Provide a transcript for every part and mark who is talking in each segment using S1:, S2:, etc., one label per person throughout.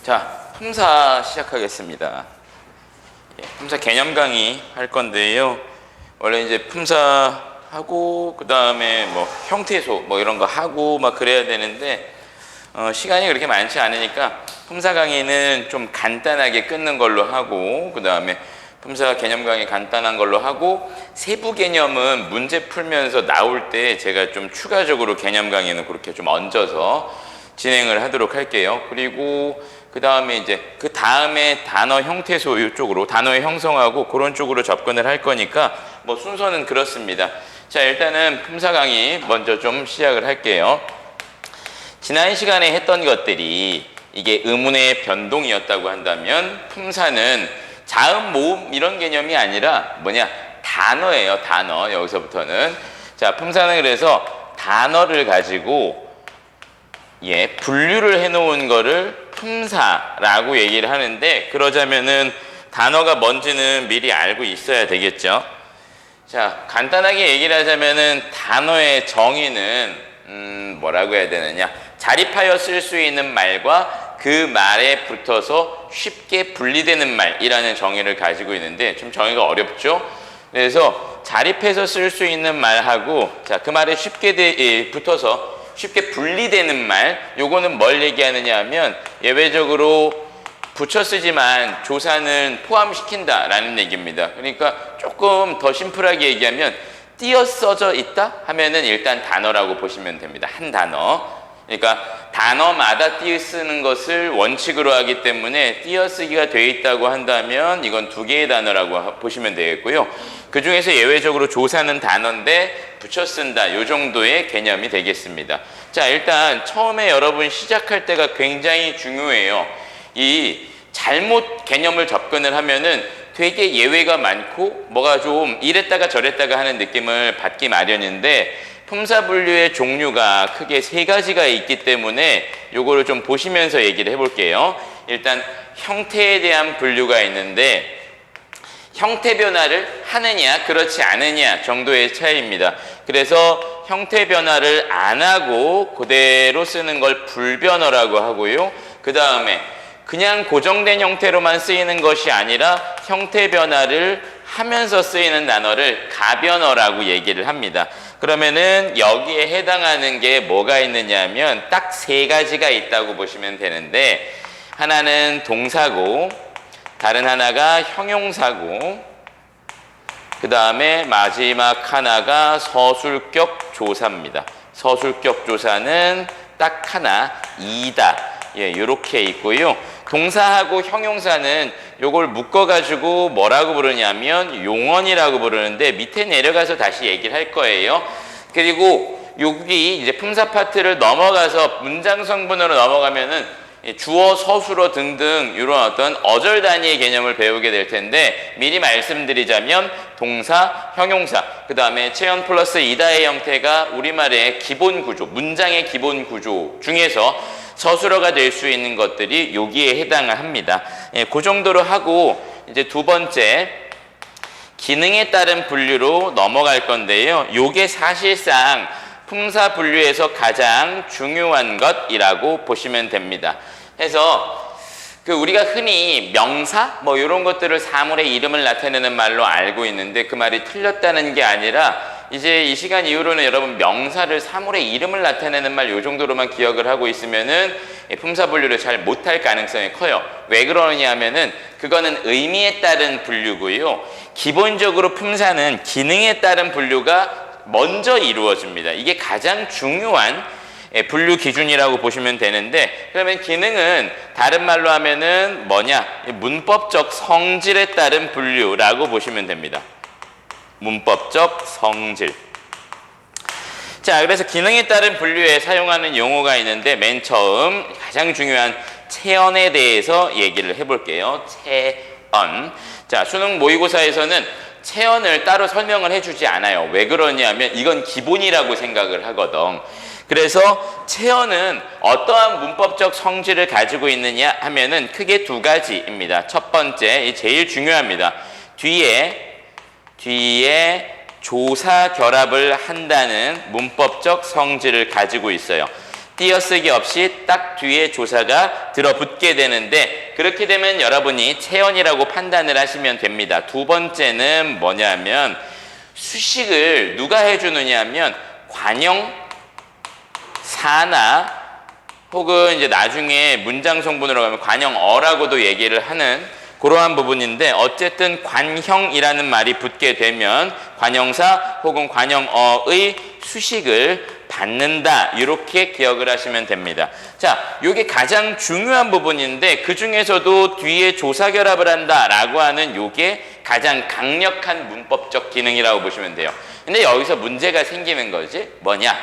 S1: 자, 품사 시작하겠습니다. 품사 개념 강의 할 건데요. 원래 이제 품사하고 그 다음에 뭐 형태소 뭐 이런 거 하고 막 그래야 되는데 시간이 그렇게 많지 않으니까 품사 강의는 좀 간단하게 끊는 걸로 하고 그 다음에 품사 개념 강의 간단한 걸로 하고 세부 개념은 문제 풀면서 나올 때 제가 좀 추가적으로 개념 강의는 그렇게 좀 얹어서 진행을 하도록 할게요. 그리고 그 다음에 이제 그 다음에 단어 형태소 이쪽으로 단어의 형성하고 그런 쪽으로 접근을 할 거니까 뭐 순서는 그렇습니다. 자, 일단은 품사 강의 먼저 좀 시작을 할게요. 지난 시간에 했던 것들이 이게 의문의 변동이었다고 한다면 품사는 자음, 모음 이런 개념이 아니라 뭐냐? 단어예요. 단어. 여기서부터는. 자, 품사는 그래서 단어를 가지고 분류를 해놓은 거를 품사라고 얘기를 하는데, 그러자면은 단어가 뭔지는 미리 알고 있어야 되겠죠. 자, 간단하게 얘기를 하자면은 단어의 정의는 뭐라고 해야 되느냐? 자립하여 쓸 수 있는 말과 그 말에 붙어서 쉽게 분리되는 말이라는 정의를 가지고 있는데, 좀 정의가 어렵죠? 그래서 자립해서 쓸 수 있는 말하고, 자, 그 말에 쉽게 붙어서 쉽게 분리되는 말, 요거는 뭘 얘기하느냐 하면 예외적으로 붙여 쓰지만 조사는 포함시킨다라는 얘기입니다. 그러니까 조금 더 심플하게 얘기하면 띄어 써져 있다 하면은 일단 단어라고 보시면 됩니다. 한 단어. 그러니까 단어마다 띄어 쓰는 것을 원칙으로 하기 때문에 띄어 쓰기가 돼 있다고 한다면 이건 두 개의 단어라고 보시면 되겠고요. 그 중에서 예외적으로 조사는 단어인데 붙여 쓴다, 요 정도의 개념이 되겠습니다. 자, 일단 처음에 여러분 시작할 때가 굉장히 중요해요. 이 잘못 개념을 접근을 하면은 되게 예외가 많고 뭐가 좀 이랬다가 저랬다가 하는 느낌을 받기 마련인데, 품사 분류의 종류가 크게 세 가지가 있기 때문에 요거를 좀 보시면서 얘기를 해볼게요. 일단 형태에 대한 분류가 있는데, 형태 변화를 하느냐 그렇지 않느냐 정도의 차이입니다. 그래서 형태 변화를 안 하고 그대로 쓰는 걸 불변어라고 하고요. 그 다음에 그냥 고정된 형태로만 쓰이는 것이 아니라 형태 변화를 하면서 쓰이는 단어를 가변어라고 얘기를 합니다. 그러면은 여기에 해당하는 게 뭐가 있느냐 하면 딱 세 가지가 있다고 보시면 되는데, 하나는 동사고, 다른 하나가 형용사고, 그 다음에 마지막 하나가 서술격 조사입니다. 서술격 조사는 딱 하나, 이다. 이렇게 있고요. 동사하고 형용사는 요걸 묶어가지고 뭐라고 부르냐면 용언이라고 부르는데, 밑에 내려가서 다시 얘기를 할 거예요. 그리고 여기 이제 품사 파트를 넘어가서 문장 성분으로 넘어가면은 주어, 서술어 등등 이런 어떤 어절 단위의 개념을 배우게 될 텐데, 미리 말씀드리자면 동사, 형용사, 그 다음에 체언 플러스 이다의 형태가 우리말의 기본 구조, 문장의 기본 구조 중에서 서술어가 될 수 있는 것들이 여기에 해당을 합니다. 그 정도로 하고 이제 두 번째 기능에 따른 분류로 넘어갈 건데요. 요게 사실상 품사 분류에서 가장 중요한 것이라고 보시면 됩니다. 그래서 우리가 흔히 명사 뭐 이런 것들을 사물의 이름을 나타내는 말로 알고 있는데, 그 말이 틀렸다는 게 아니라 이제 이 시간 이후로는 여러분 명사를 사물의 이름을 나타내는 말 요 정도로만 기억을 하고 있으면은 품사 분류를 잘 못할 가능성이 커요. 왜 그러냐 하면은 그거는 의미에 따른 분류고요. 기본적으로 품사는 기능에 따른 분류가 먼저 이루어집니다. 이게 가장 중요한 분류 기준이라고 보시면 되는데, 그러면 기능은 다른 말로 하면은 뭐냐? 문법적 성질에 따른 분류라고 보시면 됩니다. 문법적 성질. 자, 그래서 기능에 따른 분류에 사용하는 용어가 있는데, 맨 처음 가장 중요한 체언에 대해서 얘기를 해볼게요. 체언. 자, 수능 모의고사에서는 체언을 따로 설명을 해주지 않아요. 왜 그러냐면 이건 기본이라고 생각을 하거든. 그래서 체언은 어떠한 문법적 성질을 가지고 있느냐 하면은 크게 두 가지입니다. 첫 번째, 제일 중요합니다. 뒤에 조사 결합을 한다는 문법적 성질을 가지고 있어요. 띄어쓰기 없이 딱 뒤에 조사가 들어붙게 되는데 그렇게 되면 여러분이 체언이라고 판단을 하시면 됩니다. 두 번째는 뭐냐면 수식을 누가 해주느냐 하면 관형사나 혹은 이제 나중에 문장 성분으로 가면 관형어라고도 얘기를 하는 그러한 부분인데 어쨌든 관형이라는 말이 붙게 되면 관형사 혹은 관형어의 수식을 받는다 이렇게 기억을 하시면 됩니다. 자, 이게 가장 중요한 부분인데 그 중에서도 뒤에 조사결합을 한다라고 하는 이게 가장 강력한 문법적 기능이라고 보시면 돼요. 근데 여기서 문제가 생기는 거지 뭐냐?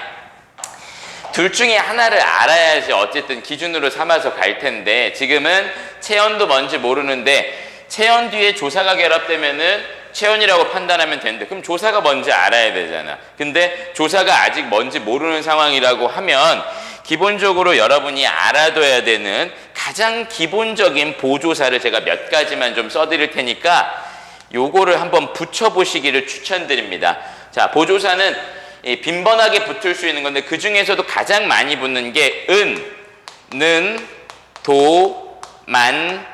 S1: 둘 중에 하나를 알아야지 어쨌든 기준으로 삼아서 갈 텐데 지금은 체언도 뭔지 모르는데 체언 뒤에 조사가 결합되면은 체언이라고 판단하면 되는데 그럼 조사가 뭔지 알아야 되잖아. 근데 조사가 아직 뭔지 모르는 상황이라고 하면 기본적으로 여러분이 알아둬야 되는 가장 기본적인 보조사를 제가 몇 가지만 좀 써드릴 테니까 요거를 한번 붙여보시기를 추천드립니다. 자, 보조사는 빈번하게 붙을 수 있는 건데 그 중에서도 가장 많이 붙는 게 은, 는, 도, 만,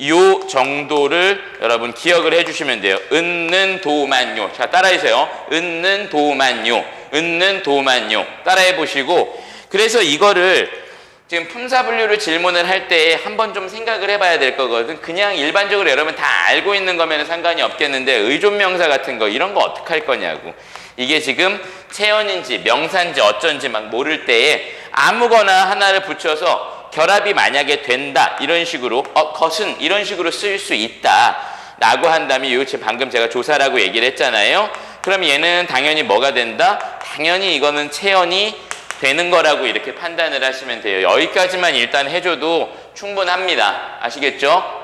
S1: 요 정도를 여러분 기억을 해주시면 돼요. 은, 도, 만, 요. 자, 따라해주세요. 은, 도, 만, 요. 은, 도, 만, 요. 따라해보시고 그래서 이거를 지금 품사분류를 질문을 할 때 한번 좀 생각을 해봐야 될 거거든. 그냥 일반적으로 여러분 다 알고 있는 거면 상관이 없겠는데 의존명사 같은 거 이런 거 어떻게 할 거냐고. 이게 지금 체언인지 명사인지 어쩐지 막 모를 때에 아무거나 하나를 붙여서 결합이 만약에 된다 이런 식으로 것은 이런 식으로 쓸 수 있다 라고 한다면 이거 지금 방금 제가 조사라고 얘기를 했잖아요. 그럼 얘는 당연히 뭐가 된다? 당연히 이거는 체언이 되는 거라고 이렇게 판단을 하시면 돼요. 여기까지만 일단 해줘도 충분합니다. 아시겠죠?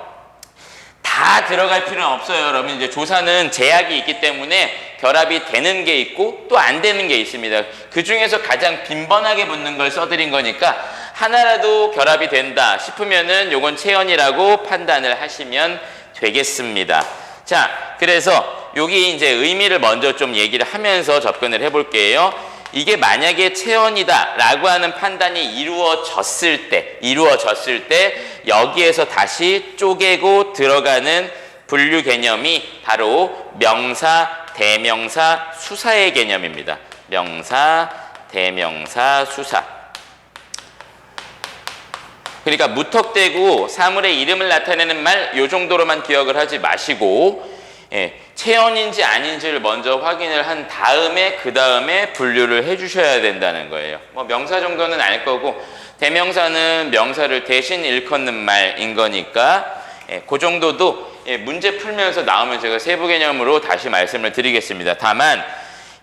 S1: 다 들어갈 필요는 없어요. 여러분 이제 조사는 제약이 있기 때문에 결합이 되는 게 있고 또 안 되는 게 있습니다. 그 중에서 가장 빈번하게 붙는 걸 써드린 거니까 하나라도 결합이 된다 싶으면은 요건 체언이라고 판단을 하시면 되겠습니다. 자, 그래서 여기 이제 의미를 먼저 좀 얘기를 하면서 접근을 해볼게요. 이게 만약에 체언이다 라고 하는 판단이 이루어졌을 때 여기에서 다시 쪼개고 들어가는 분류 개념이 바로 명사, 대명사, 수사의 개념입니다. 명사, 대명사, 수사. 그러니까 무턱대고 사물의 이름을 나타내는 말 요 정도로만 기억을 하지 마시고 체언인지 아닌지를 먼저 확인을 한 다음에 그 다음에 분류를 해주셔야 된다는 거예요. 뭐 명사 정도는 알 거고 대명사는 명사를 대신 일컫는 말인 거니까 그 정도도 문제 풀면서 나오면 제가 세부 개념으로 다시 말씀을 드리겠습니다. 다만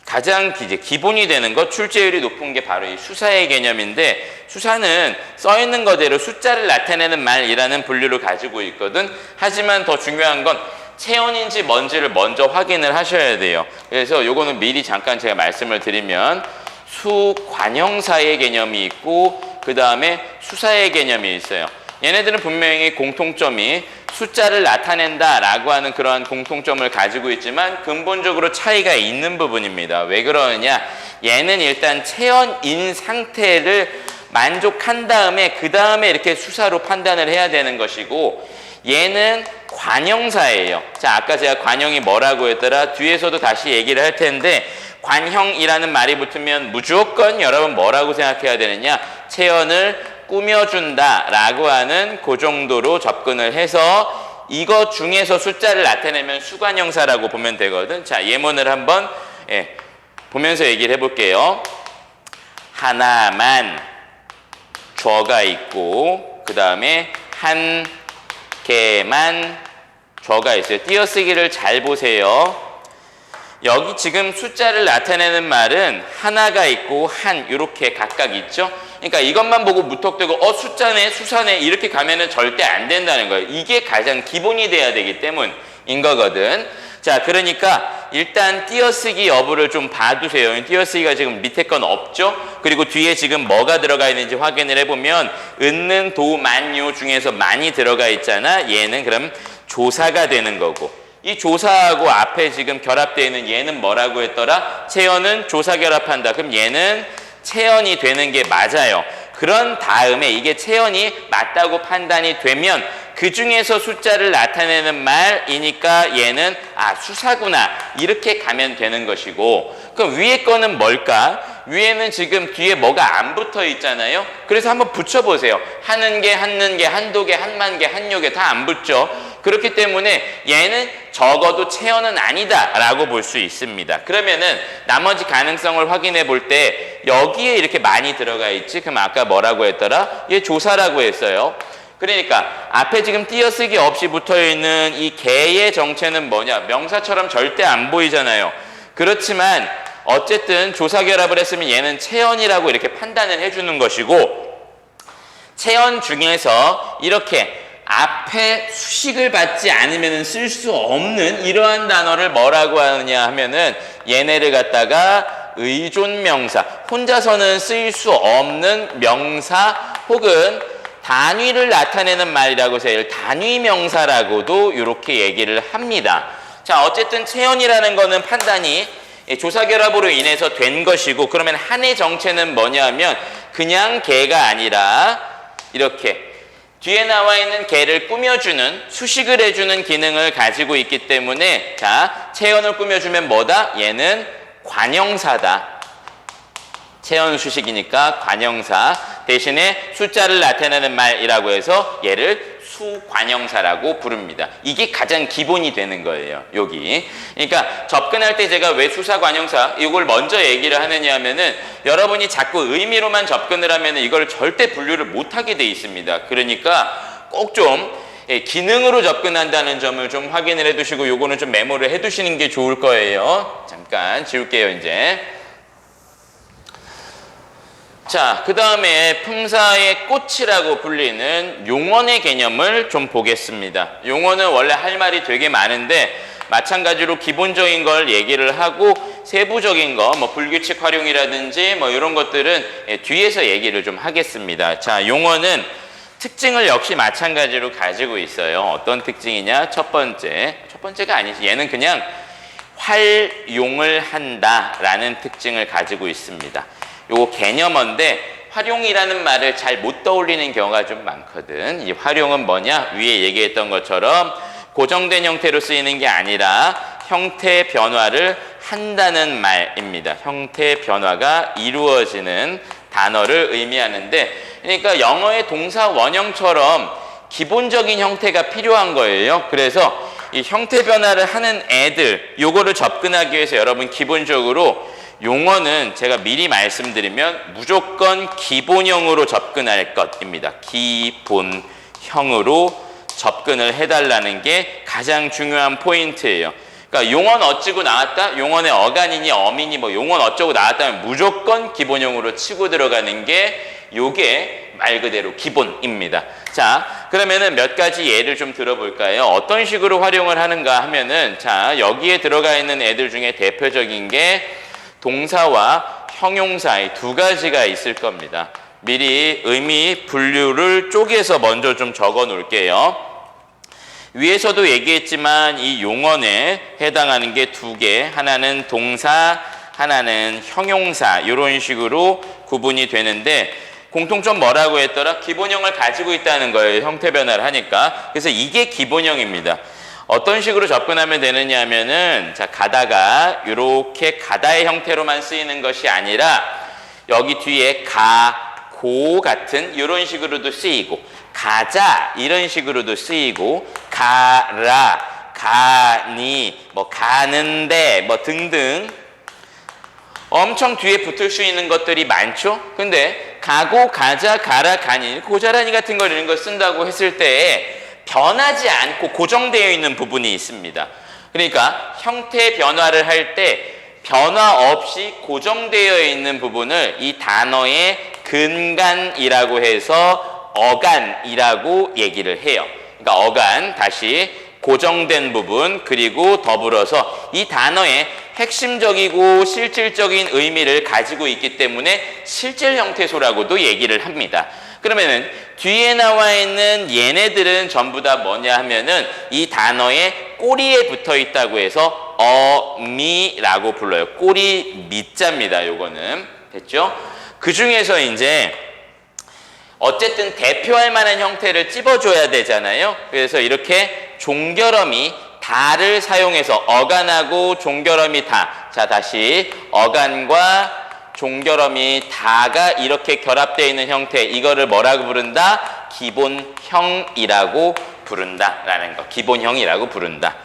S1: 가장 이제 기본이 되는 것, 출제율이 높은 게 바로 이 수사의 개념인데 수사는 써있는 거대로 숫자를 나타내는 말이라는 분류를 가지고 있거든. 하지만 더 중요한 건 체언인지 뭔지를 먼저 확인을 하셔야 돼요. 그래서 요거는 미리 잠깐 제가 말씀을 드리면 수관형사의 개념이 있고 그 다음에 수사의 개념이 있어요. 얘네들은 분명히 공통점이 숫자를 나타낸다 라고 하는 그러한 공통점을 가지고 있지만 근본적으로 차이가 있는 부분입니다. 왜 그러느냐? 얘는 일단 체언인 상태를 만족한 다음에 그 다음에 이렇게 수사로 판단을 해야 되는 것이고 얘는 관형사예요. 자, 아까 제가 관형이 뭐라고 했더라? 뒤에서도 다시 얘기를 할 텐데 관형이라는 말이 붙으면 무조건 여러분 뭐라고 생각해야 되느냐? 체언을 꾸며준다 라고 하는 그 정도로 접근을 해서 이거 중에서 숫자를 나타내면 수관형사라고 보면 되거든. 자, 예문을 한번 보면서 얘기를 해볼게요. 하나만 저가 있고 그 다음에 한 개만 저가 있어요. 띄어쓰기를 잘 보세요. 여기 지금 숫자를 나타내는 말은 하나가 있고 한 이렇게 각각 있죠. 그러니까 이것만 보고 무턱대고 숫자네 수사네 이렇게 가면은 절대 안 된다는 거예요. 이게 가장 기본이 돼야 되기 때문인 거거든. 자, 그러니까 일단 띄어쓰기 여부를 좀 봐두세요. 띄어쓰기가 지금 밑에 건 없죠. 그리고 뒤에 지금 뭐가 들어가 있는지 확인을 해보면 은는 도 만요 중에서 많이 들어가 있잖아. 얘는 그럼 조사가 되는 거고 이 조사하고 앞에 지금 결합되어 있는 얘는 뭐라고 했더라? 체언은 조사 결합한다. 그럼 얘는 체언이 되는 게 맞아요. 그런 다음에 이게 체언이 맞다고 판단이 되면 그 중에서 숫자를 나타내는 말이니까 얘는 수사구나 이렇게 가면 되는 것이고, 그럼 위에 거는 뭘까? 위에는 지금 뒤에 뭐가 안 붙어 있잖아요. 그래서 한번 붙여보세요. 하는 개, 한는 개, 한두 개, 한만 개, 한요 개 다 안 붙죠. 그렇기 때문에 얘는 적어도 체언은 아니다 라고 볼 수 있습니다. 그러면은 나머지 가능성을 확인해 볼 때 여기에 이렇게 많이 들어가 있지. 그럼 아까 뭐라고 했더라? 얘 조사라고 했어요. 그러니까 앞에 지금 띄어쓰기 없이 붙어있는 이 개의 정체는 뭐냐? 명사처럼 절대 안 보이잖아요. 그렇지만 어쨌든 조사 결합을 했으면 얘는 체언이라고 이렇게 판단을 해주는 것이고, 체언 중에서 이렇게 앞에 수식을 받지 않으면 쓸 수 없는 이러한 단어를 뭐라고 하느냐 하면은 얘네를 갖다가 의존명사, 혼자서는 쓰일 수 없는 명사 혹은 단위를 나타내는 말이라고 해서 얘를 단위명사라고도 이렇게 얘기를 합니다. 자, 어쨌든 체언이라는 거는 판단이 조사결합으로 인해서 된 것이고, 그러면 한의 정체는 뭐냐 하면 그냥 개가 아니라 이렇게 뒤에 나와 있는 개를 꾸며주는, 수식을 해주는 기능을 가지고 있기 때문에, 자, 체언을 꾸며주면 뭐다? 얘는 관형사다. 체언 수식이니까 관형사, 대신에 숫자를 나타내는 말이라고 해서 얘를 수관형사라고 부릅니다. 이게 가장 기본이 되는 거예요, 여기. 그러니까 접근할 때 제가 왜 수사관형사 이걸 먼저 얘기를 하느냐 하면은 여러분이 자꾸 의미로만 접근을 하면 이걸 절대 분류를 못하게 돼 있습니다. 그러니까 꼭 좀 기능으로 접근한다는 점을 좀 확인을 해두시고 요거는 좀 메모를 해두시는 게 좋을 거예요. 잠깐 지울게요, 이제. 자, 그 다음에 품사의 꽃이라고 불리는 용언의 개념을 좀 보겠습니다. 용언은 원래 할 말이 되게 많은데 마찬가지로 기본적인 걸 얘기를 하고 세부적인 거, 뭐 불규칙 활용이라든지 뭐 이런 것들은 뒤에서 얘기를 좀 하겠습니다. 자, 용언은 특징을 역시 마찬가지로 가지고 있어요. 어떤 특징이냐? 첫 번째가 아니지. 얘는 그냥 활용을 한다라는 특징을 가지고 있습니다. 요거 개념인데 활용이라는 말을 잘 못 떠올리는 경우가 좀 많거든. 이 활용은 뭐냐? 위에 얘기했던 것처럼 고정된 형태로 쓰이는 게 아니라 형태 변화를 한다는 말입니다. 형태 변화가 이루어지는 단어를 의미하는데, 그러니까 영어의 동사 원형처럼 기본적인 형태가 필요한 거예요. 그래서 이 형태 변화를 하는 애들, 요거를 접근하기 위해서 여러분 기본적으로 용어는 제가 미리 말씀드리면 무조건 기본형으로 접근할 것입니다. 기본형으로 접근을 해달라는 게 가장 중요한 포인트예요. 그러니까 용언 어찌고 나왔다? 용언의 어간이니 어미니 뭐 용언 어쩌고 나왔다면 무조건 기본형으로 치고 들어가는 게 요게 말 그대로 기본입니다. 자, 그러면은 몇 가지 예를 좀 들어볼까요? 어떤 식으로 활용을 하는가 하면은, 자, 여기에 들어가 있는 애들 중에 대표적인 게 동사와 형용사의 두 가지가 있을 겁니다. 미리 의미 분류를 쪼개서 먼저 좀 적어 놓을게요. 위에서도 얘기했지만 이 용언에 해당하는 게 두 개, 하나는 동사, 하나는 형용사, 이런 식으로 구분이 되는데 공통점 뭐라고 했더라? 기본형을 가지고 있다는 거예요. 형태 변화를 하니까. 그래서 이게 기본형입니다. 어떤 식으로 접근하면 되느냐 하면은, 자, 가다가 이렇게 가다의 형태로만 쓰이는 것이 아니라 여기 뒤에 가, 고 같은 이런 식으로도 쓰이고, 가자 이런 식으로도 쓰이고, 가라, 가니, 뭐 가는데 뭐 등등 엄청 뒤에 붙을 수 있는 것들이 많죠. 근데 가고, 가자, 가라, 가니, 고자라니 같은 거 이런 거 쓴다고 했을 때 변하지 않고 고정되어 있는 부분이 있습니다. 그러니까 형태 변화를 할 때 변화 없이 고정되어 있는 부분을 이 단어의 근간이라고 해서 어간이라고 얘기를 해요. 그러니까 어간, 다시 고정된 부분, 그리고 더불어서 이 단어의 핵심적이고 실질적인 의미를 가지고 있기 때문에 실질 형태소라고도 얘기를 합니다. 그러면은 뒤에 나와 있는 얘네들은 전부 다 뭐냐 하면은 이 단어의 꼬리에 붙어 있다고 해서 어미라고 불러요. 꼬리 미자입니다. 요거는 됐죠? 그 중에서 이제 어쨌든 대표할 만한 형태를 찝어줘야 되잖아요. 그래서 이렇게 종결어미 다를 사용해서 어간하고 종결어미 다. 자, 다시 어간과 종결어미 다가 이렇게 결합되어 있는 형태. 이거를 뭐라고 부른다? 기본형이라고 부른다라는 거. 기본형이라고 부른다.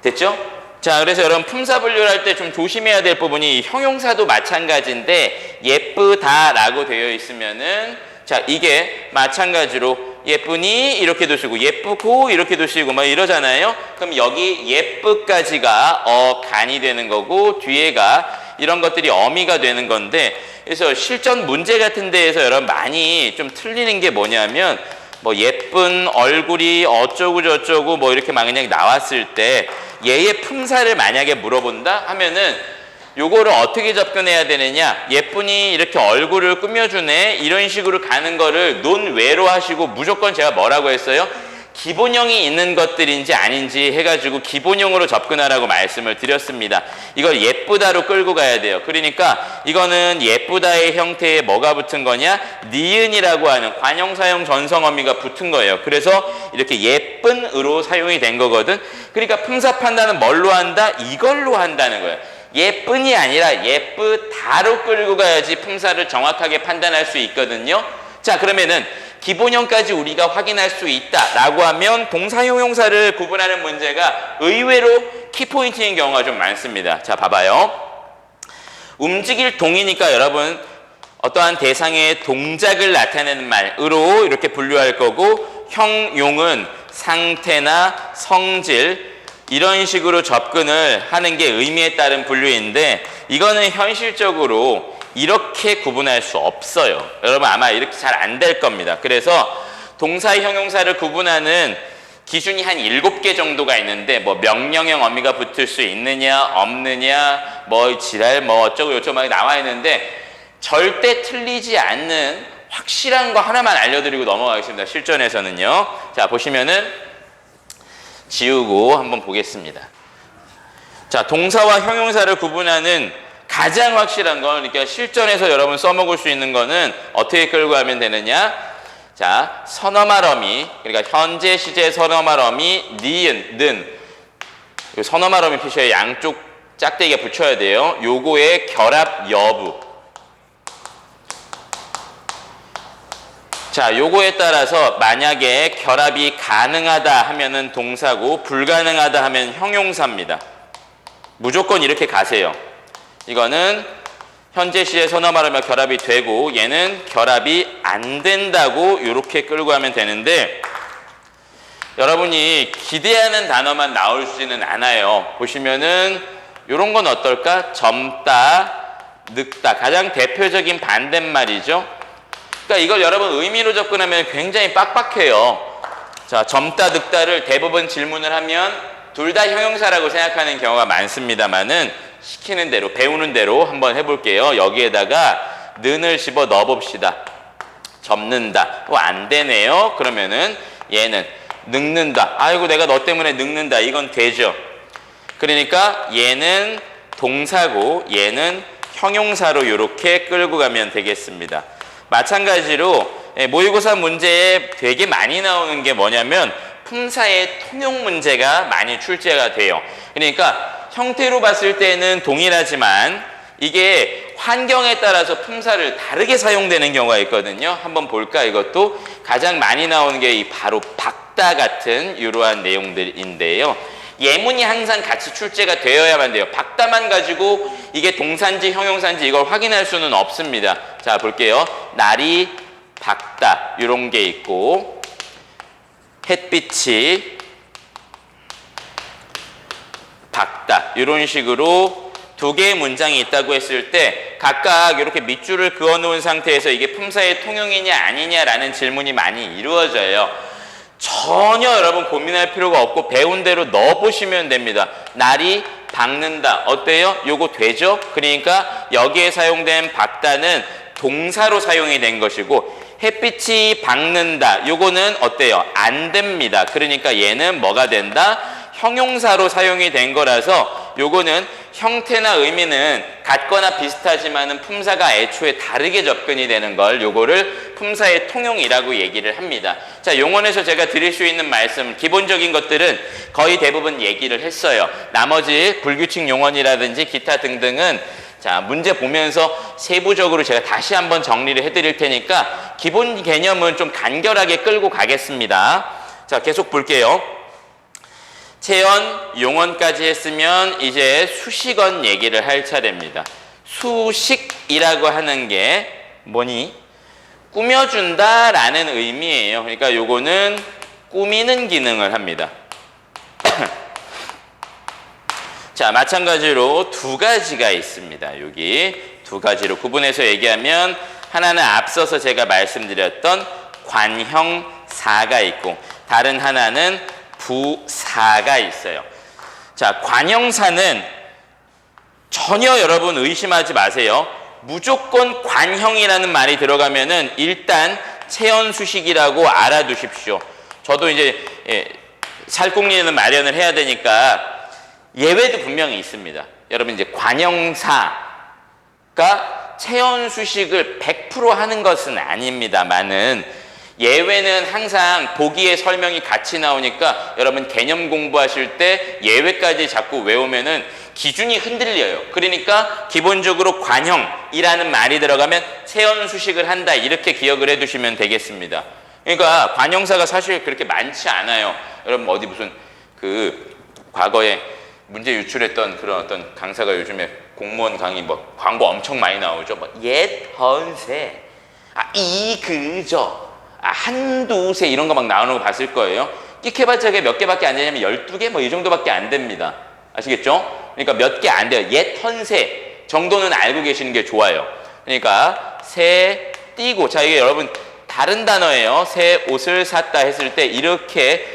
S1: 됐죠? 자, 그래서 여러분 품사 분류를 할 때 좀 조심해야 될 부분이 형용사도 마찬가지인데 예쁘다라고 되어 있으면은 자, 이게 마찬가지로 예쁘니 이렇게도 쓰고 예쁘고 이렇게도 쓰고 막 이러잖아요. 그럼 여기 예쁘까지가 어간이 되는 거고 뒤에가 이런 것들이 어미가 되는 건데 그래서 실전 문제 같은 데에서 여러분 많이 좀 틀리는 게 뭐냐면 뭐 예쁜 얼굴이 어쩌고 저쩌고 뭐 이렇게 막 그냥 나왔을 때 얘의 품사를 만약에 물어본다 하면은 요거를 어떻게 접근해야 되느냐, 예쁜이 이렇게 얼굴을 꾸며주네 이런 식으로 가는 거를 논외로 하시고 무조건 제가 뭐라고 했어요? 기본형이 있는 것들인지 아닌지 해가지고 기본형으로 접근하라고 말씀을 드렸습니다. 이걸 예쁘다로 끌고 가야 돼요. 그러니까 이거는 예쁘다의 형태에 뭐가 붙은 거냐? 니은이라고 하는 관형사형 전성어미가 붙은 거예요. 그래서 이렇게 예쁜으로 사용이 된 거거든. 그러니까 품사 판단은 뭘로 한다? 이걸로 한다는 거예요. 예쁜이 아니라 예쁘다로 끌고 가야지 품사를 정확하게 판단할 수 있거든요. 자, 그러면은 기본형까지 우리가 확인할 수 있다라고 하면 동사형용사를 구분하는 문제가 의외로 키포인트인 경우가 좀 많습니다. 자, 봐봐요. 움직일 동이니까 여러분 어떠한 대상의 동작을 나타내는 말으로 이렇게 분류할 거고 형용은 상태나 성질 이런 식으로 접근을 하는 게 의미에 따른 분류인데 이거는 현실적으로 이렇게 구분할 수 없어요. 여러분 아마 이렇게 잘 안 될 겁니다. 그래서 동사 형용사를 구분하는 기준이 한 7개 정도가 있는데 뭐 명령형 어미가 붙을 수 있느냐 없느냐 뭐 지랄 뭐 어쩌고 저쩌고 막 나와 있는데 절대 틀리지 않는 확실한 거 하나만 알려드리고 넘어가겠습니다. 실전에서는요. 자, 보시면은 지우고 한번 보겠습니다. 자, 동사와 형용사를 구분하는 가장 확실한 건 그러니까 실전에서 여러분 써먹을 수 있는 거는 어떻게 끌고 가면 되느냐? 자, 선어말 어미 그러니까 현재 시제 선어말 어미 니은 는 선어말 어미 표시에 양쪽 짝대기가 붙여야 돼요. 요거의 결합 여부. 자, 요거에 따라서 만약에 결합이 가능하다 하면은 동사고 불가능하다 하면 형용사입니다. 무조건 이렇게 가세요. 이거는 현재 시에 선어말하며 결합이 되고 얘는 결합이 안 된다고 이렇게 끌고 가면 되는데 여러분이 기대하는 단어만 나올지는 않아요. 보시면은 이런 건 어떨까? 젊다, 늙다 가장 대표적인 반대말이죠. 그러니까 이걸 여러분 의미로 접근하면 굉장히 빡빡해요. 자, 젊다, 늙다를 대부분 질문을 하면 둘 다 형용사라고 생각하는 경우가 많습니다만은 시키는 대로, 배우는 대로 한번 해볼게요. 여기에다가 는을 집어 넣어봅시다. 접는다. 안 되네요. 그러면은 얘는 늙는다. 아이고 내가 너 때문에 늙는다. 이건 되죠. 그러니까 얘는 동사고 얘는 형용사로 이렇게 끌고 가면 되겠습니다. 마찬가지로 모의고사 문제에 되게 많이 나오는 게 뭐냐면 품사의 통용 문제가 많이 출제가 돼요. 그러니까 형태로 봤을 때는 동일하지만 이게 환경에 따라서 품사를 다르게 사용되는 경우가 있거든요. 한번 볼까? 이것도 가장 많이 나오는 게 바로 박다 같은 이러한 내용들인데요. 예문이 항상 같이 출제가 되어야만 돼요. 박다만 가지고 이게 동사인지 형용사인지 이걸 확인할 수는 없습니다. 자, 볼게요. 날이 밝다 이런 게 있고 햇빛이 밝다 이런 식으로 두 개의 문장이 있다고 했을 때 각각 이렇게 밑줄을 그어 놓은 상태에서 이게 품사의 통용이냐 아니냐라는 질문이 많이 이루어져요. 전혀 여러분 고민할 필요가 없고 배운 대로 넣어보시면 됩니다. 날이 밝는다. 어때요? 요거 되죠? 그러니까 여기에 사용된 밝다는 동사로 사용이 된 것이고 햇빛이 밝는다. 요거는 어때요? 안 됩니다. 그러니까 얘는 뭐가 된다? 형용사로 사용이 된 거라서 요거는 형태나 의미는 같거나 비슷하지만은 품사가 애초에 다르게 접근이 되는 걸 요거를 품사의 통용이라고 얘기를 합니다. 자, 용언에서 제가 드릴 수 있는 말씀, 기본적인 것들은 거의 대부분 얘기를 했어요. 나머지 불규칙 용언이라든지 기타 등등은 자, 문제 보면서 세부적으로 제가 다시 한번 정리를 해드릴 테니까 기본 개념은 좀 간결하게 끌고 가겠습니다. 자, 계속 볼게요. 체언, 용언까지 했으면 이제 수식언 얘기를 할 차례입니다. 수식이라고 하는 게 뭐니? 꾸며준다라는 의미예요. 그러니까 요거는 꾸미는 기능을 합니다. 자, 마찬가지로 두 가지가 있습니다. 여기 두 가지로 구분해서 얘기하면 하나는 앞서서 제가 말씀드렸던 관형사가 있고 다른 하나는 부사가 있어요. 자, 관형사는 전혀 여러분 의심하지 마세요. 무조건 관형이라는 말이 들어가면은 일단 체언수식이라고 알아두십시오. 저도 이제 살궁리는 마련을 해야 되니까 예외도 분명히 있습니다. 여러분 이제 관형사가 체언수식을 100% 하는 것은 아닙니다만은 예외는 항상 보기에 설명이 같이 나오니까 여러분 개념 공부하실 때 예외까지 자꾸 외우면은 기준이 흔들려요. 그러니까 기본적으로 관형이라는 말이 들어가면 체언수식을 한다 이렇게 기억을 해두시면 되겠습니다. 그러니까 관형사가 사실 그렇게 많지 않아요. 여러분 어디 무슨 그 과거에 문제 유출했던 그런 어떤 강사가 요즘에 공무원 강의 뭐 광고 엄청 많이 나오죠. 뭐 헌세, 그저, 한두세 이런 거 막 나오는 거 봤을 거예요. 끽해봤자 몇 개밖에 안 되냐면 12개 뭐 이 정도밖에 안 됩니다. 아시겠죠? 그러니까 몇 개 안 돼요. 헌세 정도는 알고 계시는 게 좋아요. 그러니까 새 띠고, 자 이게 여러분 다른 단어예요. 새 옷을 샀다 했을 때 이렇게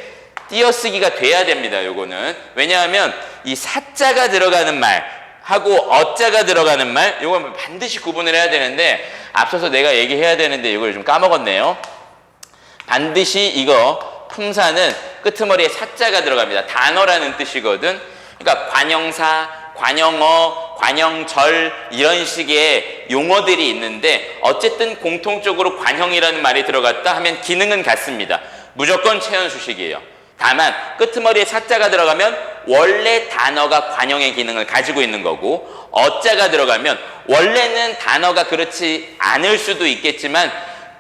S1: 띄어쓰기가 돼야 됩니다. 요거는 왜냐하면 이 사자가 들어가는 말하고 어자가 들어가는 말 요건 반드시 구분을 해야 되는데 앞서서 내가 얘기해야 되는데 이걸 좀 까먹었네요. 반드시 이거 품사는 끄트머리에 사자가 들어갑니다. 단어라는 뜻이거든. 그러니까 관형사, 관형어, 관형절 이런 식의 용어들이 있는데 어쨌든 공통적으로 관형이라는 말이 들어갔다 하면 기능은 같습니다. 무조건 체언수식이에요. 다만 끄트머리에 사자가 들어가면 원래 단어가 관형의 기능을 가지고 있는 거고 어자가 들어가면 원래는 단어가 그렇지 않을 수도 있겠지만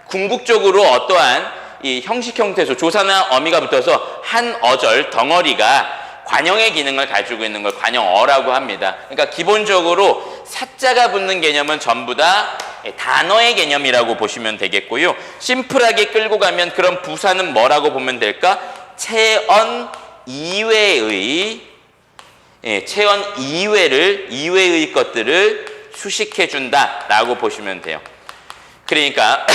S1: 궁극적으로 어떠한 이 형식 형태에서 조사나 어미가 붙어서 한 어절 덩어리가 관형의 기능을 가지고 있는 걸 관형어라고 합니다. 그러니까 기본적으로 사자가 붙는 개념은 전부 다 단어의 개념이라고 보시면 되겠고요. 심플하게 끌고 가면 그럼 부사는 뭐라고 보면 될까? 체언 이외의 이외의 것들을 수식해 준다라고 보시면 돼요. 그러니까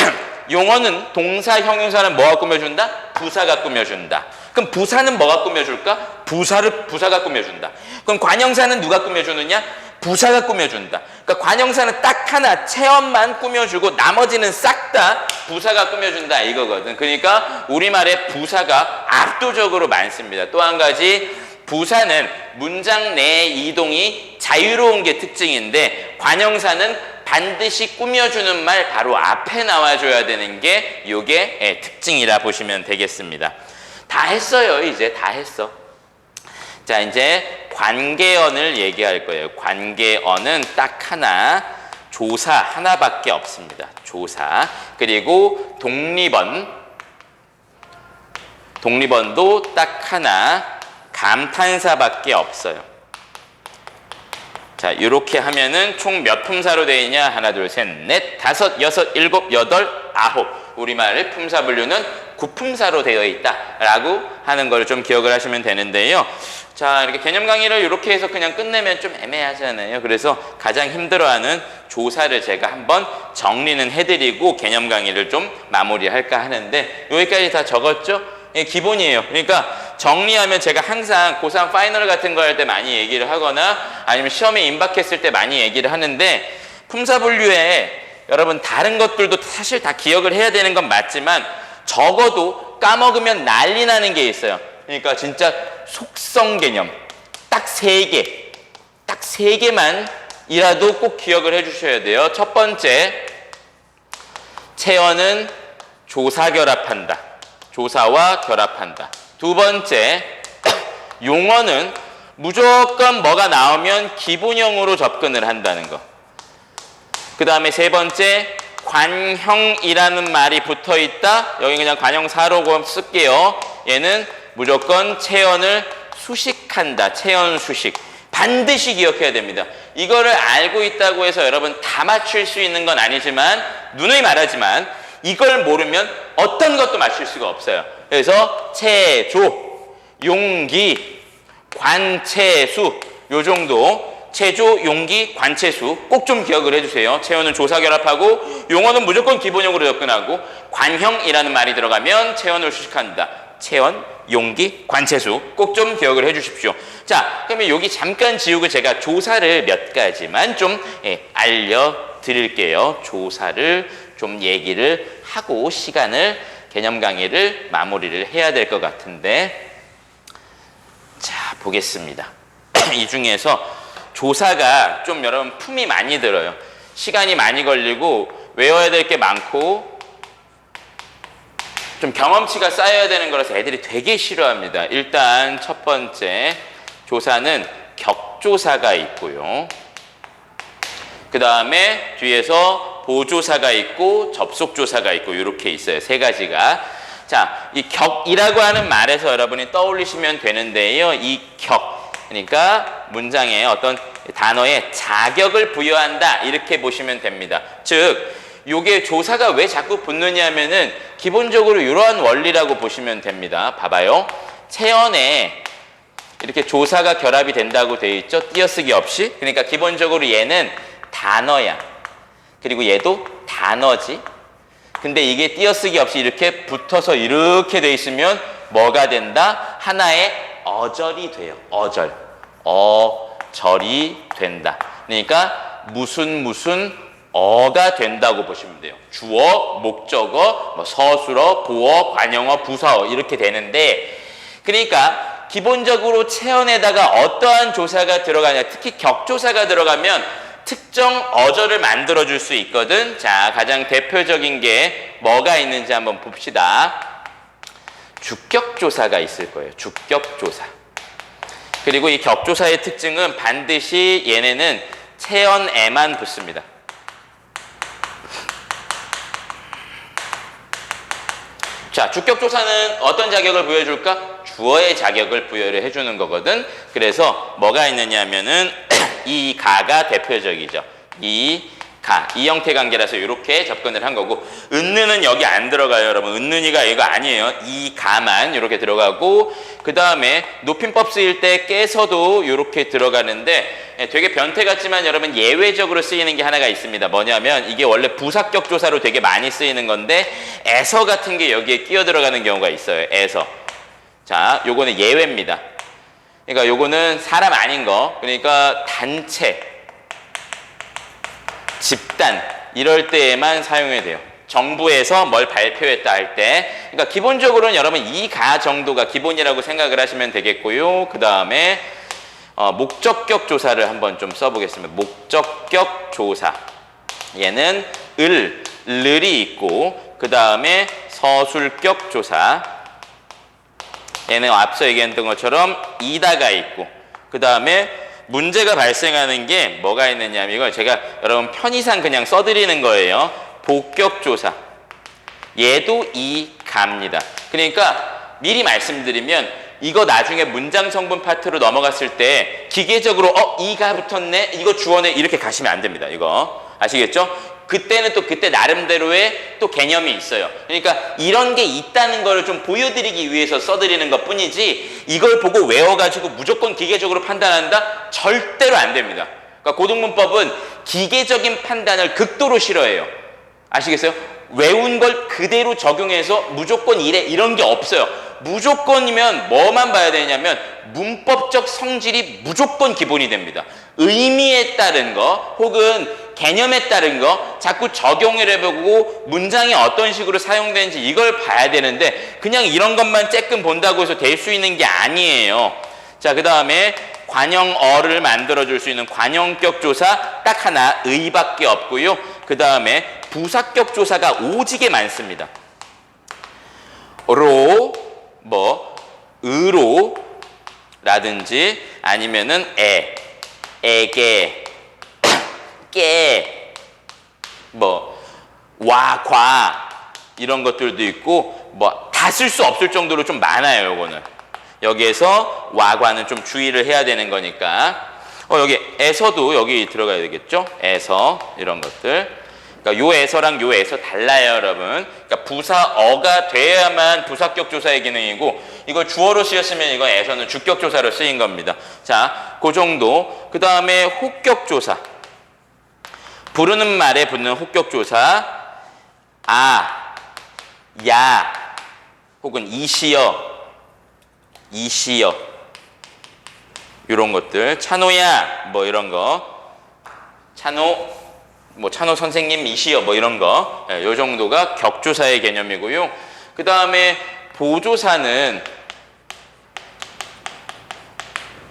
S1: 용어는 동사, 형용사는 뭐가 꾸며준다? 부사가 꾸며준다. 그럼 부사는 뭐가 꾸며줄까? 부사가 꾸며준다. 그럼 관형사는 누가 꾸며주느냐? 부사가 꾸며준다. 그러니까 관형사는 딱 하나 체언만 꾸며주고 나머지는 싹 다 부사가 꾸며준다 이거거든. 그러니까 우리말에 부사가 압도적으로 많습니다. 또 한 가지 부사는 문장 내 이동이 자유로운 게 특징인데 관형사는 반드시 꾸며주는 말 바로 앞에 나와줘야 되는 게 요게 특징이라 보시면 되겠습니다. 다 했어요. 이제 다 했어. 자, 이제 관계언을 얘기할 거예요. 관계언은 딱 하나, 조사 하나밖에 없습니다. 조사. 그리고 독립언도 딱 하나, 감탄사밖에 없어요. 자, 이렇게 하면은 총 몇 품사로 되어 있냐? 하나, 둘, 셋, 넷, 다섯, 여섯, 일곱, 여덟, 아홉. 우리말 품사 분류는 9품사로 되어 있다라고 하는 걸 좀 기억을 하시면 되는데요. 자, 이렇게 개념 강의를 이렇게 해서 그냥 끝내면 좀 애매하잖아요. 그래서 가장 힘들어하는 조사를 제가 한번 정리는 해드리고 개념 강의를 좀 마무리할까 하는데 여기까지 다 적었죠? 예, 기본이에요. 그러니까 정리하면 제가 항상 고3 파이널 같은 거 할 때 많이 얘기를 하거나 아니면 시험에 임박했을 때 많이 얘기를 하는데 품사 분류에 여러분 다른 것들도 사실 다 기억을 해야 되는 건 맞지만 적어도 까먹으면 난리 나는 게 있어요. 그러니까 진짜 속성 개념 딱 3개 딱 3개만이라도 꼭 기억을 해주셔야 돼요. 첫 번째, 체언은 조사 결합한다. 조사와 결합한다. 두 번째, 용어는 무조건 뭐가 나오면 기본형으로 접근을 한다는 거. 그 다음에 세 번째, 관형이라는 말이 붙어 있다. 여기 그냥 관형사로 쓸게요. 얘는 무조건 체언을 수식한다. 체언 수식. 반드시 기억해야 됩니다. 이거를 알고 있다고 해서 여러분 다 맞출 수 있는 건 아니지만, 누누이 말하지만 이걸 모르면 어떤 것도 맞출 수가 없어요. 그래서 체조, 용기, 관체수, 요 정도. 체조, 용기, 관체수 꼭 좀 기억을 해주세요. 체언은 조사 결합하고, 용어는 무조건 기본형으로 접근하고, 관형이라는 말이 들어가면 체언을 수식한다. 체언, 용기, 관체수 꼭 좀 기억을 해주십시오. 자, 그러면 여기 잠깐 지우고 제가 조사를 몇 가지만 좀 알려드릴게요. 조사를 좀 얘기를 하고 시간을, 개념 강의를 마무리를 해야 될 것 같은데, 자, 보겠습니다. 이 중에서 조사가 좀 여러분 품이 많이 들어요. 시간이 많이 걸리고 외워야 될 게 많고 좀 경험치가 쌓여야 되는 거라서 애들이 되게 싫어합니다. 일단 첫 번째, 조사는 격조사가 있고요. 그 다음에 뒤에서 보조사가 있고 접속조사가 있고 이렇게 있어요. 3가지가. 자, 이 격이라고 하는 말에서 여러분이 떠올리시면 되는데요. 이 격, 그러니까 문장에 어떤 단어에 자격을 부여한다, 이렇게 보시면 됩니다. 즉, 요게 조사가 왜 자꾸 붙느냐 하면은 기본적으로 이러한 원리라고 보시면 됩니다. 봐봐요. 체언에 이렇게 조사가 결합이 된다고 돼 있죠. 띄어쓰기 없이. 그러니까 기본적으로 얘는 단어야. 그리고 얘도 단어지. 근데 이게 띄어쓰기 없이 이렇게 붙어서 이렇게 돼 있으면 뭐가 된다? 하나의 어절이 돼요. 어절. 어절이 된다. 그러니까 무슨 어가 된다고 보시면 돼요. 주어, 목적어, 뭐 서술어, 보어, 관형어, 부사어 이렇게 되는데, 그러니까 기본적으로 체언에다가 어떠한 조사가 들어가냐, 특히 격조사가 들어가면 특정 어절을 만들어 줄 수 있거든. 자, 가장 대표적인 게 뭐가 있는지 한번 봅시다. 주격조사가 있을 거예요. 주격조사. 그리고 이 격조사의 특징은 반드시 얘네는 체언에만 붙습니다. 자, 주격조사는 어떤 자격을 부여해줄까? 주어의 자격을 부여를 해주는 거거든. 그래서 뭐가 있느냐 하면은 이 가가 대표적이죠. 이 가, 이 형태 관계라서 이렇게 접근을 한 거고, 은느는 여기 안 들어가요, 여러분. 은느니가 이거 아니에요. 이 가만 이렇게 들어가고, 그 다음에 높임법 쓰일 때 깨서도 이렇게 들어가는데, 되게 변태 같지만 여러분 예외적으로 쓰이는 게 하나가 있습니다. 뭐냐면 이게 원래 부사격 조사로 되게 많이 쓰이는 건데, 에서 같은 게 여기에 끼어 들어가는 경우가 있어요. 에서. 자, 요거는 예외입니다. 그러니까 요거는 사람 아닌 거, 그러니까 단체, 집단 이럴 때에만 사용해야 돼요. 정부에서 뭘 발표했다 할 때. 그러니까 기본적으로는 여러분 이 가 정도가 기본이라고 생각을 하시면 되겠고요. 그 다음에 목적격 조사를 한번 좀 써보겠습니다. 목적격 조사. 얘는 을이 있고, 그 다음에 서술격 조사. 얘는 앞서 얘기했던 것처럼 이다가 있고, 그 다음에 문제가 발생하는 게 뭐가 있느냐 하면, 이걸 제가 여러분 편의상 그냥 써드리는 거예요. 복격조사. 얘도 이 가입니다. 그러니까 미리 말씀드리면 이거 나중에 문장 성분 파트로 넘어갔을 때 기계적으로 이 가 붙었네, 이거 주어네, 이렇게 가시면 안 됩니다. 이거 아시겠죠? 그때는 또 그때 나름대로의 또 개념이 있어요. 그러니까 이런 게 있다는 걸 좀 보여드리기 위해서 써드리는 것 뿐이지, 이걸 보고 외워가지고 무조건 기계적으로 판단한다? 절대로 안 됩니다. 그러니까 고등문법은 기계적인 판단을 극도로 싫어해요. 아시겠어요? 외운 걸 그대로 적용해서 무조건 이래, 이런 게 없어요. 무조건이면 뭐만 봐야 되냐면 문법적 성질이 무조건 기본이 됩니다. 의미에 따른 거 혹은 개념에 따른 거 자꾸 적용을 해보고 문장이 어떤 식으로 사용되는지 이걸 봐야 되는데, 그냥 이런 것만 쬐끔 본다고 해서 될 수 있는 게 아니에요. 자, 그 다음에 관형어를 만들어줄 수 있는 관형격 조사 딱 하나 의밖에 없고요. 그 다음에 부사격 조사가 오지게 많습니다. 로, 의로 라든지 아니면은 에게, 깨, 와, 과 이런 것들도 있고 다 쓸 수 없을 정도로 좀 많아요. 요거는 여기에서 와과는 좀 주의를 해야 되는 거니까 여기 에서도 여기 들어가야 되겠죠. 에서 이런 것들. 그러니까 요 에서랑 요 에서 달라요, 여러분. 그러니까 부사어가 돼야만 부사격 조사의 기능이고 이걸 주어로 쓰였으면 이건 에서는 주격 조사로 쓰인 겁니다. 자, 그 정도. 그 다음에 호격 조사. 부르는 말에 붙는 호격 조사. 아, 야, 혹은 이시여, 이런 것들. 찬호야, 이런 거. 찬호. 찬호 선생님이시여 이런 거. 요 정도가 격조사의 개념이고요. 그 다음에 보조사는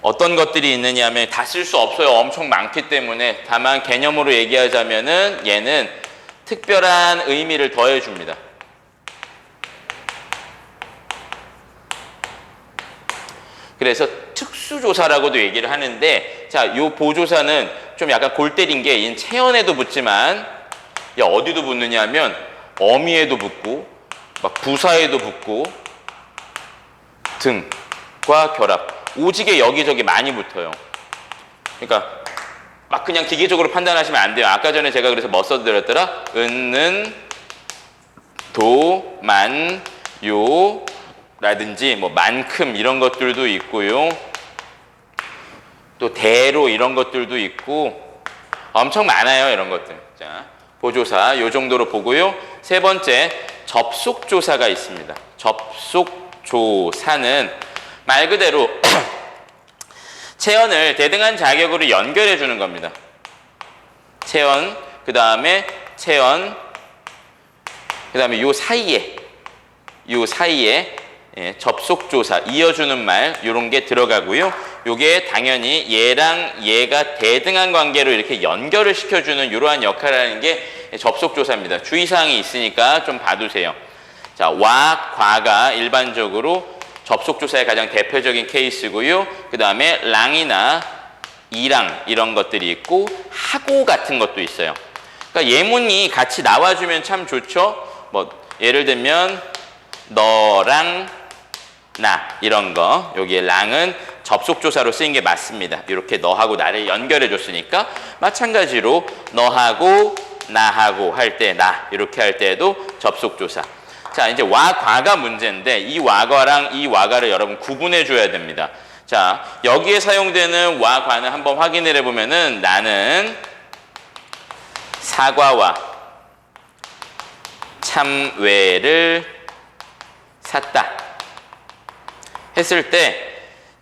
S1: 어떤 것들이 있느냐 하면 다 쓸 수 없어요. 엄청 많기 때문에. 다만 개념으로 얘기하자면은 얘는 특별한 의미를 더해줍니다. 그래서 특수조사라고도 얘기를 하는데, 자, 요 보조사는 좀 약간 골 때린 게 체언에도 붙지만, 야, 어디도 붙느냐 하면 어미에도 붙고, 부사에도 붙고, 등과 결합. 오지게 여기저기 많이 붙어요. 그러니까 그냥 기계적으로 판단하시면 안 돼요. 아까 전에 제가 그래서 써드렸더라? 은는, 도, 만, 요, 라든지 만큼 이런 것들도 있고요. 또 대로 이런 것들도 있고 엄청 많아요. 이런 것들. 자, 보조사 요 정도로 보고요. 세 번째, 접속조사가 있습니다. 접속조사는 말 그대로 체언을 대등한 자격으로 연결해 주는 겁니다. 체언, 그 다음에 체언, 그 다음에 요 사이에 접속조사, 이어주는 말 이런 게 들어가고요. 요게 당연히 얘랑 얘가 대등한 관계로 이렇게 연결을 시켜주는 이러한 역할을 하는 게 접속조사입니다. 주의사항이 있으니까 좀 봐두세요. 자, 와, 과가 일반적으로 접속조사의 가장 대표적인 케이스고요. 그 다음에 랑이나 이랑 이런 것들이 있고 하고 같은 것도 있어요. 그러니까 예문이 같이 나와주면 참 좋죠. 예를 들면 너랑 나 이런 거, 여기에 랑은 접속조사로 쓰인 게 맞습니다. 이렇게 너하고 나를 연결해 줬으니까 마찬가지로 너하고 나하고 할 때 나 이렇게 할 때에도 접속조사. 자, 이제 와, 과가 문제인데 이 와과랑 이 와과를 여러분 구분해 줘야 됩니다. 자, 여기에 사용되는 와, 과는 한번 확인을 해보면은 나는 사과와 참외를 샀다 했을 때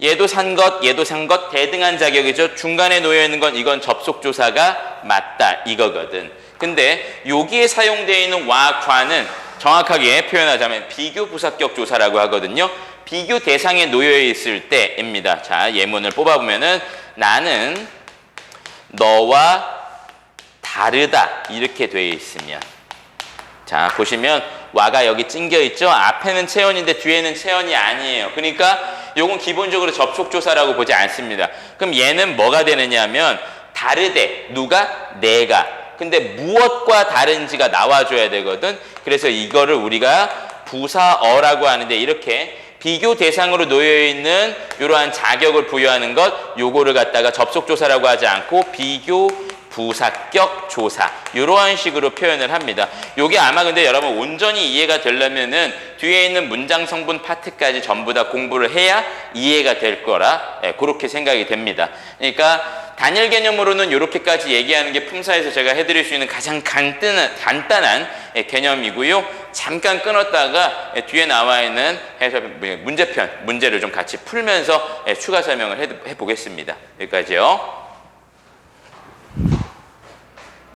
S1: 얘도 산 것, 얘도 산 것 대등한 자격이죠. 중간에 놓여 있는 건 이건 접속조사가 맞다 이거거든. 근데 여기에 사용되어 있는 와, 과는 정확하게 표현하자면 비교부사격 조사라고 하거든요. 비교 대상에 놓여 있을 때입니다. 자, 예문을 뽑아보면은 나는 너와 다르다 이렇게 되어 있으면, 자, 보시면 와가 여기 찡겨 있죠. 앞에는 체언인데 뒤에는 체언이 아니에요. 그러니까 요건 기본적으로 접속조사라고 보지 않습니다. 그럼 얘는 뭐가 되느냐 하면 다르대. 누가? 내가. 근데 무엇과 다른지가 나와줘야 되거든. 그래서 이거를 우리가 부사어라고 하는데 이렇게 비교 대상으로 놓여있는 이러한 자격을 부여하는 것, 요거를 갖다가 접속조사라고 하지 않고 비교 부사격 조사 이러한 식으로 표현을 합니다. 요게 아마 근데 여러분 온전히 이해가 되려면은 뒤에 있는 문장 성분 파트까지 전부 다 공부를 해야 이해가 될 거라 그렇게 생각이 됩니다. 그러니까 단일 개념으로는 이렇게까지 얘기하는 게 품사에서 제가 해드릴 수 있는 가장 간단한 개념이고요. 잠깐 끊었다가 뒤에 나와 있는 해서 문제를 좀 같이 풀면서 추가 설명을 해보겠습니다. 여기까지요.